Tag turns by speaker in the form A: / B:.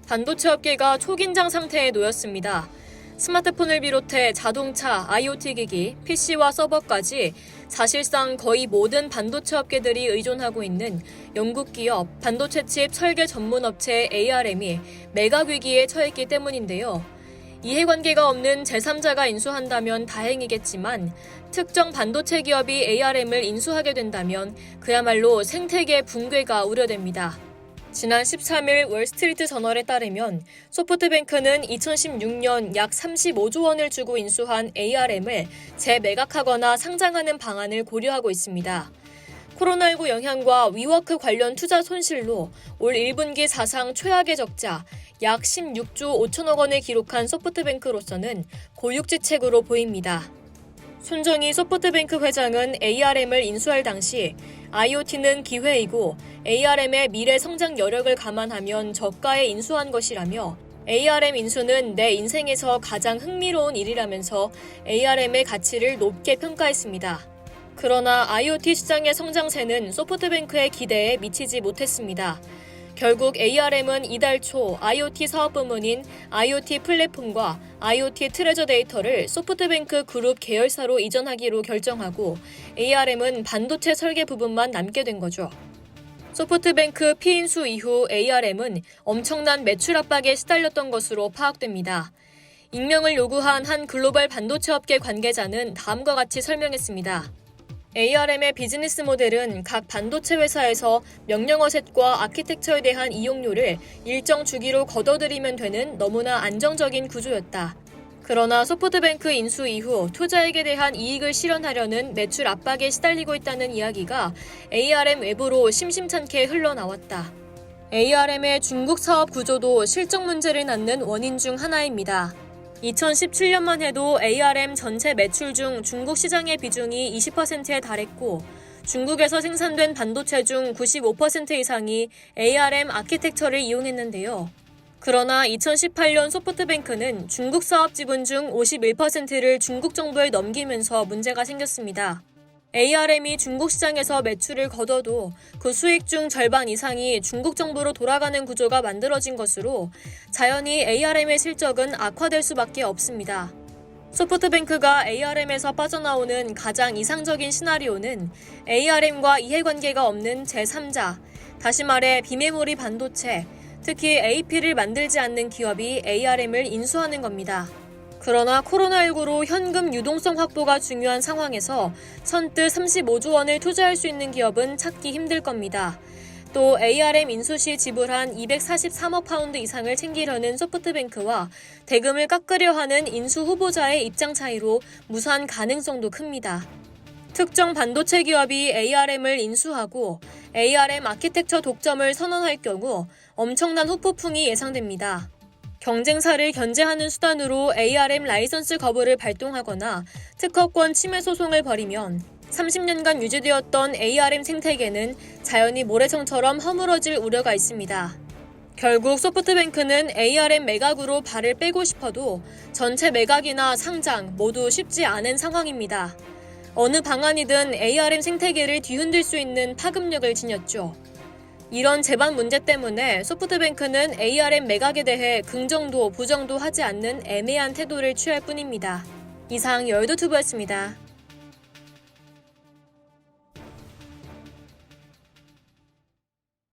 A: 반도체 업계가 초긴장 상태에 놓였습니다. 스마트폰을 비롯해 자동차, IoT 기기, PC와 서버까지 사실상 거의 모든 반도체 업계들이 의존하고 있는 영국 기업 반도체 칩 설계 전문 업체 ARM이 메가 위기에 처했기 때문인데요. 이해관계가 없는 제3자가 인수한다면 다행이겠지만 특정 반도체 기업이 ARM을 인수하게 된다면 그야말로 생태계 붕괴가 우려됩니다. 지난 13일 월스트리트 저널에 따르면 소프트뱅크는 2016년 약 35조 원을 주고 인수한 ARM을 재매각하거나 상장하는 방안을 고려하고 있습니다. 코로나19 영향과 위워크 관련 투자 손실로 올 1분기 사상 최악의 적자 약 16조 5천억 원을 기록한 소프트뱅크로서는 고육지책으로 보입니다. 손정희 소프트뱅크 회장은 ARM을 인수할 당시 IoT는 기회이고 ARM의 미래 성장 여력을 감안하면 저가에 인수한 것이라며 ARM 인수는 내 인생에서 가장 흥미로운 일이라면서 ARM의 가치를 높게 평가했습니다. 그러나 IoT 시장의 성장세는 소프트뱅크의 기대에 미치지 못했습니다. 결국 ARM은 이달 초 IoT 사업 부문인 IoT 플랫폼과 IoT 트레저 데이터를 소프트뱅크 그룹 계열사로 이전하기로 결정하고 ARM은 반도체 설계 부분만 남게 된 거죠. 소프트뱅크 피인수 이후 ARM은 엄청난 매출 압박에 시달렸던 것으로 파악됩니다. 익명을 요구한 한 글로벌 반도체 업계 관계자는 다음과 같이 설명했습니다. ARM의 비즈니스 모델은 각 반도체 회사에서 명령 어셋과 아키텍처에 대한 이용료를 일정 주기로 걷어들이면 되는 너무나 안정적인 구조였다. 그러나 소프트뱅크 인수 이후 투자액에 대한 이익을 실현하려는 매출 압박에 시달리고 있다는 이야기가 ARM 외부로 심심찮게 흘러나왔다. ARM의 중국 사업 구조도 실적 문제를 낳는 원인 중 하나입니다. 2017년만 해도 ARM 전체 매출 중 중국 시장의 비중이 20%에 달했고 중국에서 생산된 반도체 중 95% 이상이 ARM 아키텍처를 이용했는데요. 그러나 2018년 소프트뱅크는 중국 사업 지분 중 51%를 중국 정부에 넘기면서 문제가 생겼습니다. ARM이 중국 시장에서 매출을 거둬도 그 수익 중 절반 이상이 중국 정부로 돌아가는 구조가 만들어진 것으로 자연히 ARM의 실적은 악화될 수밖에 없습니다. 소프트뱅크가 ARM에서 빠져나오는 가장 이상적인 시나리오는 ARM과 이해관계가 없는 제3자, 다시 말해 비메모리 반도체, 특히 AP를 만들지 않는 기업이 ARM을 인수하는 겁니다. 그러나 코로나19로 현금 유동성 확보가 중요한 상황에서 선뜻 35조 원을 투자할 수 있는 기업은 찾기 힘들 겁니다. 또 ARM 인수 시 지불한 243억 파운드 이상을 챙기려는 소프트뱅크와 대금을 깎으려 하는 인수 후보자의 입장 차이로 무산 가능성도 큽니다. 특정 반도체 기업이 ARM을 인수하고 ARM 아키텍처 독점을 선언할 경우 엄청난 후폭풍이 예상됩니다. 경쟁사를 견제하는 수단으로 ARM 라이선스 거부를 발동하거나 특허권 침해 소송을 벌이면 30년간 유지되었던 ARM 생태계는 자연히 모래성처럼 허물어질 우려가 있습니다. 결국 소프트뱅크는 ARM 매각으로 발을 빼고 싶어도 전체 매각이나 상장 모두 쉽지 않은 상황입니다. 어느 방안이든 ARM 생태계를 뒤흔들 수 있는 파급력을 지녔죠. 이런 제반 문제 때문에 소프트뱅크는 ARM 매각에 대해 긍정도 부정도 하지 않는 애매한 태도를 취할 뿐입니다. 이상 여의도투브였습니다.